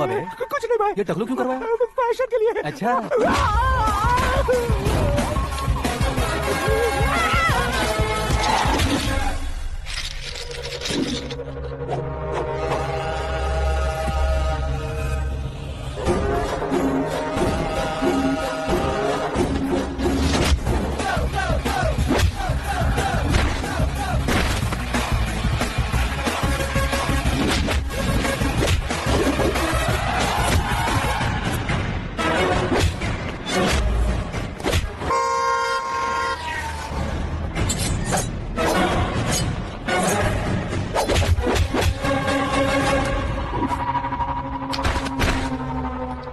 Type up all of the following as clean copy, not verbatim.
हुआ बे? कुछ नहीं भाई। ये टकलू क्यों करवाया? फैशन के लिए। अच्छा।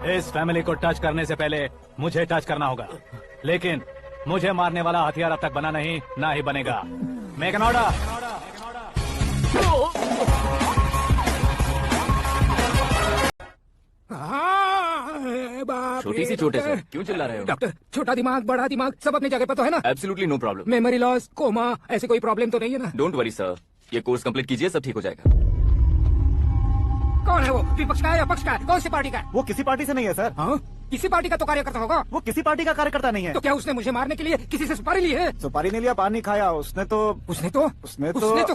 इस फैमिली को टच करने से पहले मुझे टच करना होगा, लेकिन मुझे मारने वाला हथियार अब तक बना नहीं, ना ही बनेगा। Make an order. छोटी सी चोट है सर, क्यों चिल्ला रहे हो? डॉक्टर, छोटा दिमाग बड़ा दिमाग सब अपनी जगह पर तो है ना? Absolutely no problem. Memory loss, coma, ऐसी कोई प्रॉब्लम तो नहीं है ना? डोंट वरी सर, ये कोर्स कंप्लीट कीजिए, सब ठीक हो जाएगा। कौन है वो? विपक्ष का है या पक्ष का है? कौन सी पार्टी का है? वो किसी पार्टी से नहीं है सर। हाँ? किसी पार्टी का तो कार्यकर्ता होगा। वो किसी पार्टी का कार्यकर्ता नहीं है। तो क्या उसने मुझे मारने के लिए किसी से सुपारी ली है? सुपारी नहीं लिया, पानी खाया। उसने तो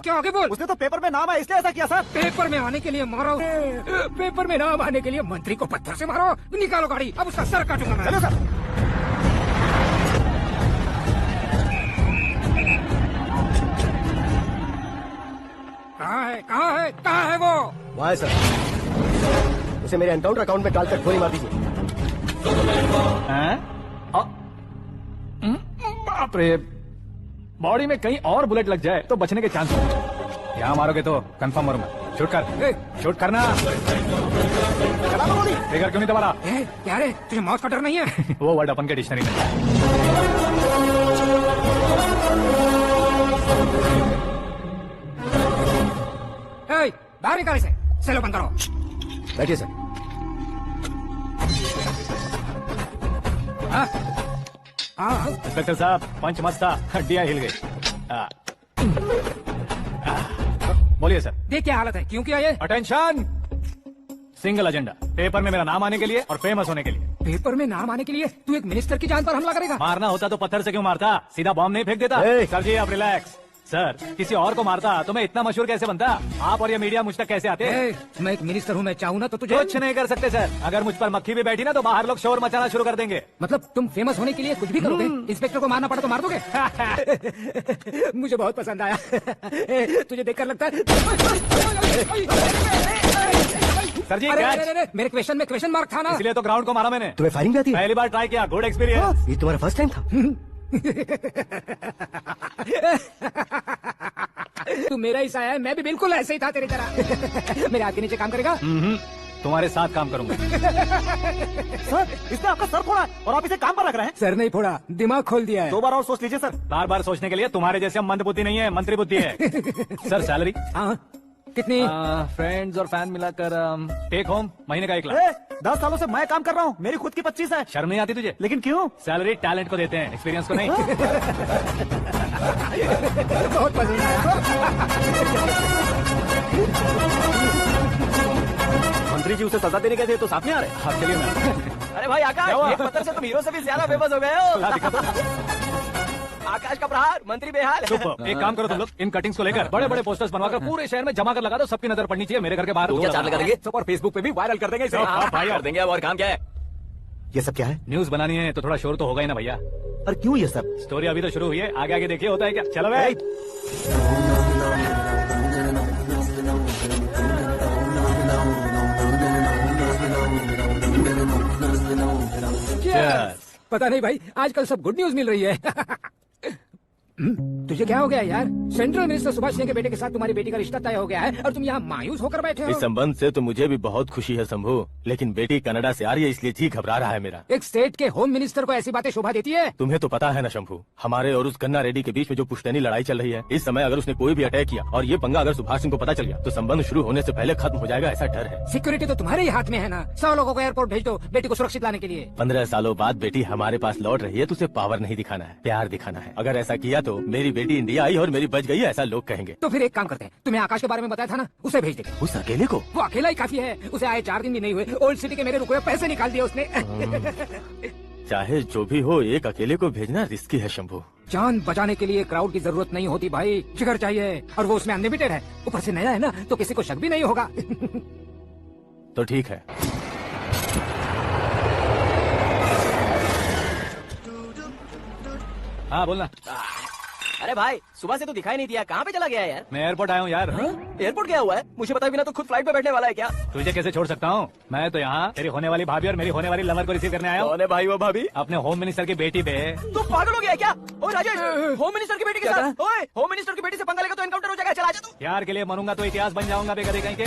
क्या आगे बोल? उसने तो पेपर में नाम है इसलिए ऐसा किया सर। पेपर में आने के लिए मारो, पेपर में नाम आने के लिए मंत्री को पत्थर से मारो। निकालो गाड़ी, अब उसका सर काटूंगा मैं। चलो सर। कहाँ है वो? वहाँ है सर, उसे मेरे एनकाउंटर अकाउंट में डालकर गोली मार दीजिए। बाप रे, बॉडी में कहीं और बुलेट लग जाए तो बचने के चांस होंगे। यहाँ मारोगे तो कंफर्म मरूंगा। शूट कर, शूट करना। फिगर क्यों नहीं दबा रहा? क्या रे, तुझे मौत का डर नहीं है? वो वर्ड अपन के डिक्शनरी में। बाहर निकाल इसे, सेलो बंद करो। बैठिए सर। इंस्पेक्टर साहब, पंच मस्ता, हड्डियां हिल गई। बोलिए सर। देख क्या हालत है, क्यों किया ये? अटेंशन, सिंगल एजेंडा, पेपर में मेरा नाम आने के लिए और फेमस होने के लिए। पेपर में नाम आने के लिए तू एक मिनिस्टर की जान पर हमला करेगा? मारना होता तो पत्थर से क्यों मारता, सीधा बॉम्ब नहीं फेंक देता। सर जी आप रिलैक्स। सर, किसी और को मारता तो मैं इतना मशहूर कैसे बनता? आप और ये मीडिया मुझ तक कैसे आते? मैं एक मिनिस्टर हूँ, मैं चाहूँ ना तो तुझे कुछ नहीं कर सकते सर। अगर मुझ पर मक्खी भी बैठी ना तो बाहर लोग शोर मचाना शुरू कर देंगे। मतलब तुम फेमस होने के लिए कुछ भी करोगे? इंस्पेक्टर को मारना पड़ा तो मार दोगे? मुझे बहुत पसंद आया। तुझे देखकर लगता है। सर जी मेरे क्वेश्चन में क्वेश्चन मार्क था ना, इसलिए तो ग्राउंड को मारा मैंने। तुम्हें फायरिंग भी आती है? पहली बार ट्राई किया, गुड एक्सपीरियंस। ये तुम्हारा फर्स्ट टाइम था? तू मेरा ही साया है, मैं भी बिल्कुल ऐसे ही था तेरी तरह। मेरे हाथ के नीचे काम करेगा? तुम्हारे साथ काम करूंगा। सर, इसने आपका सर फोड़ा है और आप इसे काम पर रख रहे हैं। सर नहीं फोड़ा, दिमाग खोल दिया है। 2 बार और सोच लीजिए सर। बार बार सोचने के लिए तुम्हारे जैसे मंद बुद्धि नहीं है, मंत्री बुद्धि है। सर सैलरी कितनी? फ्रेंड्स और फैन मिलाकर टेक होम महीने का 1 लाख। 10 सालों से मैं काम कर रहा हूँ, मेरी खुद की 25 है। शर्म नहीं आती तुझे? लेकिन क्यों? सैलरी टैलेंट को देते हैं, एक्सपीरियंस को नहीं। बहुत पसंद आया। मंत्री जी उसे सजा देने गए थे तो साथ में आ रहे। हाँ चलिए मैं। अरे भाई आकाश, एक पत्थर से तुम हीरो से भी ज्यादा फेमस हो गए हो। आकाश का प्रहार, मंत्री बेहाल। सुपर, एक काम करो तुम लोग, इन कटिंग्स को लेकर बड़े बड़े पोस्टर्स बनवाकर पूरे शहर में जमा कर लगा दो, सबकी नजर पड़नी चाहिए मेरे घर के बाहर। तो क्या चार्ज लगा देंगे? और फेसबुक पे भी वायरल कर देंगे इसे। भाई कर देंगे। अब और काम क्या है? ये सब क्या है? न्यूज बनानी है तो थोड़ा शोर तो होगा ही ना भैया। और क्यों ये सब? स्टोरी अभी तो शुरू हुई है, आगे आगे देखिए होता है क्या। चलो भाई। पता नहीं भाई, आजकल सब गुड न्यूज मिल रही है। तुझे क्या हो गया यार? सेंट्रल मिनिस्टर सुभाष सिंह के बेटे के साथ तुम्हारी बेटी का रिश्ता तय हो गया है और तुम यहाँ मायूस होकर बैठे हो। इस संबंध से तो मुझे भी बहुत खुशी है शंभू, लेकिन बेटी कनाडा से आ रही है इसलिए जी घबरा रहा है मेरा। एक स्टेट के होम मिनिस्टर को ऐसी बातें शोभा देती है? तुम्हें तो पता है ना शंभू, हमारे और उस गन्ना रेड्डी के बीच में जो पुश्तैनी लड़ाई चल रही है, इस समय अगर उसने कोई भी अटैक किया और ये पंगा अगर सुभाष सिंह को पता चल गया तो संबंध शुरू होने से पहले खत्म हो जाएगा, ऐसा डर है। सिक्योरिटी तो तुम्हारे ही हाथ में है ना। 100 लोगों को एयरपोर्ट भेज दो बेटी को सुरक्षित लाने के लिए। 15 सालों बाद बेटी हमारे पास लौट रही है तो उसे पावर नहीं दिखाना है, प्यार दिखाना है। अगर ऐसा किया तो मेरी बेटी इंडिया आई और मेरी बच गई ऐसा लोग कहेंगे। तो फिर एक काम करते हैं, तुम्हें आकाश के बारे में बताया था ना, उसे भेज देंगे। उस अकेले को? वो अकेला ही काफी है, उसे आए 4 दिन भी नहीं हुए, ओल्ड सिटी के मेरे रुके हुए पैसे निकाल दिए उसने। चाहे जो भी हो, एक अकेले को भेजना रिस्की है शंभू। जान बचाने के लिए क्राउड की जरूरत नहीं होती भाई, जिगर चाहिए, और वो उसमें अनलिमिटेड है। ऊपर से नया है ना, तो किसी को शक भी नहीं होगा। तो ठीक है। हाँ बोलना। अरे भाई सुबह से तो दिखाई नहीं दिया, कहाँ पे चला गया यार? मैं एयरपोर्ट आया हूँ यार। एयरपोर्ट गया हुआ है? मुझे पता भी ना, तो खुद फ्लाइट पे बैठने वाला है क्या? तुझे कैसे छोड़ सकता हूँ? मैं तो यहाँ तेरी होने वाली भाभी और मेरी होने वाली लवर को रिसीव करने आया हूँ। कौन है भाई वो भाभी? अपने होम मिनिस्टर की बेटी पे। तू पागल हो गया है क्या? ओए राजेश, होम मिनिस्टर की बेटी के साथ? ओए होम मिनिस्टर की बेटी से पंगा लेगा तो एनकाउंटर हो जाएगा, चला जा तू। प्यार के लिए मरूंगा तो इतिहास बन जाऊंगा बेगदे कहीं के।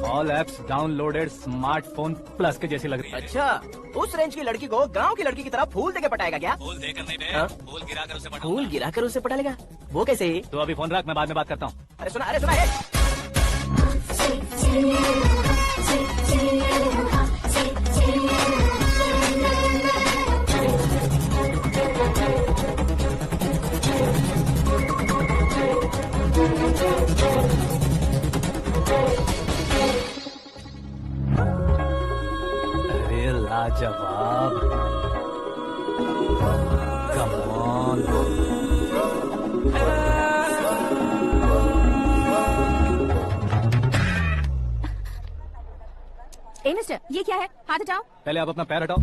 All apps downloaded smartphone plus के जैसी लग रही है। अच्छा, उस रेंज की लड़की को गांव की लड़की की तरह फूल देके पटाएगा क्या? फूल देकर नहीं बे, हाँ? फूल गिराकर उसे पटाऊंगा। फूल गिराकर उसे पटा लेगा? वो कैसे? तो अभी फोन रख, मैं बाद में बात करता हूँ। अरे सुना ये। अरे लाजवाब, कम ऑन। ए मिस्टर, ये क्या है? हाथ हटाओ। पहले आप अपना पैर हटाओ।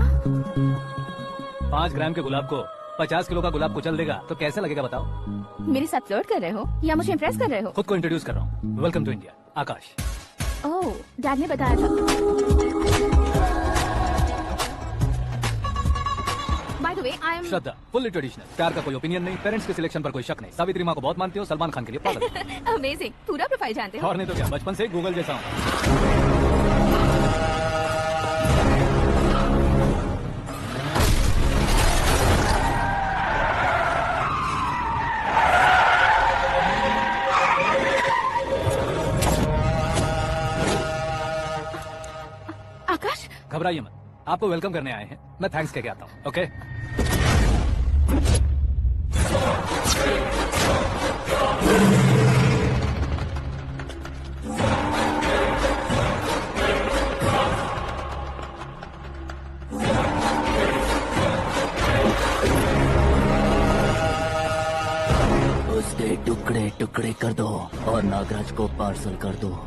5 ग्राम के गुलाब को 50 किलो का गुलाब कुचल देगा तो कैसा लगेगा बताओ? मेरे साथ फ्लर्ट कर रहे हो या मुझे इम्प्रेस कर रहे हो? खुद को इंट्रोड्यूस कर रहा हूँ। Welcome to India, Akash. Oh, dad ने बताया था। By the way, I am Shraddha, fully traditional. प्यार का कोई ओपिनियन नहीं, पेरेंट्स के सिलेक्शन पर कोई शक नहीं। सावित्री माँ को बहुत मानती हो, सलमान खान के लिए पागल। अमेजिंग, पूरा प्रोफाइल जानते हो। और नहीं तो क्या, बचपन से गूगल जैसा हूँ। आकाश, घबराइए मत, आपको वेलकम करने आए हैं। मैं थैंक्स कह के आता हूँ। ओके, उसके टुकड़े टुकड़े कर दो और नागराज को पार्सल कर दो।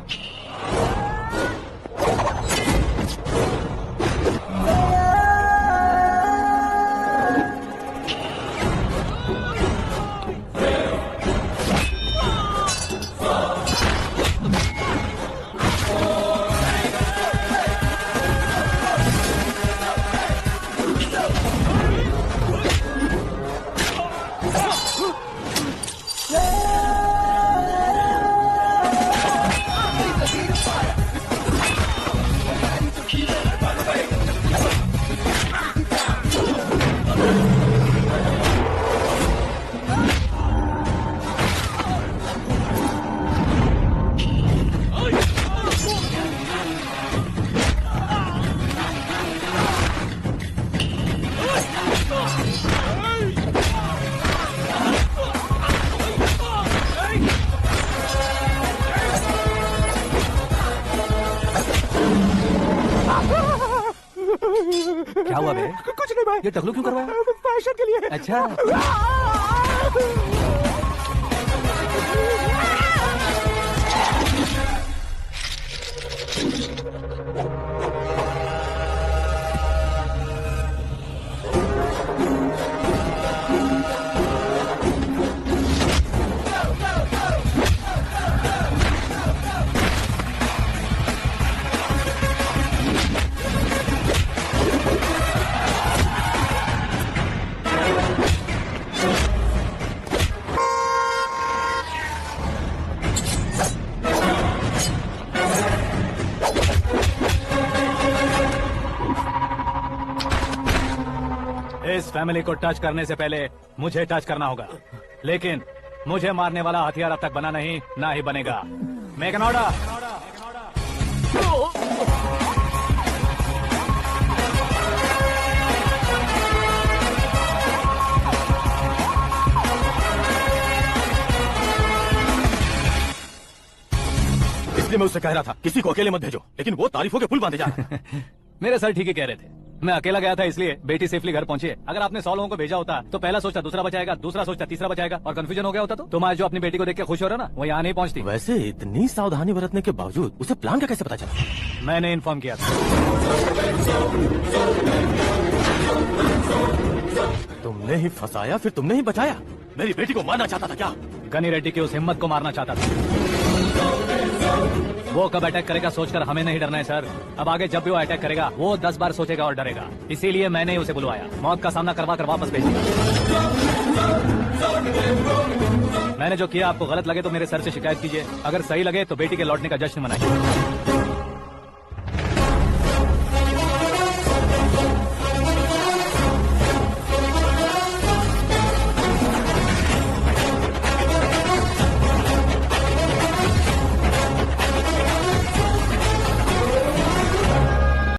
क्या हुआ बे? कुछ नहीं भाई, ये टकलू क्यों करवाया? फैशन के लिए। अच्छा, इस फैमिली को टच करने से पहले मुझे टच करना होगा, लेकिन मुझे मारने वाला हथियार अब तक बना नहीं, ना ही बनेगा। Make an order. इसलिए मैं उससे कह रहा था किसी को अकेले मत भेजो, लेकिन वो तारीफों के पुल बांधे जा रहा है। मेरे सर ठीक ही कह रहे थे। मैं अकेला गया था इसलिए बेटी सेफली घर पहुंची है। अगर आपने 100 लोगों को भेजा होता तो पहला सोचता दूसरा बचाएगा, दूसरा सोचता तीसरा बचाएगा और कंफ्यूजन हो गया होता। तो तुम आज जो अपनी बेटी को देख के खुश हो रहे हो ना, वो यहाँ नहीं पहुंचती। वैसे इतनी सावधानी बरतने के बावजूद उसे प्लान का कैसे पता चला? मैंने इन्फॉर्म किया था। तुमने ही फंसाया, फिर तुमने ही बचाया। मेरी बेटी को मारना चाहता था क्या? गनी रेड्डी की उस हिम्मत को मारना चाहता था। वो कब अटैक करेगा सोचकर हमें नहीं डरना है सर। अब आगे जब भी वो अटैक करेगा वो 10 बार सोचेगा और डरेगा। इसीलिए मैंने ही उसे बुलवाया। मौत का सामना करवा कर वापस भेजेगा। मैंने जो किया आपको गलत लगे तो मेरे सर से शिकायत कीजिए, अगर सही लगे तो बेटी के लौटने का जश्न मनाइए।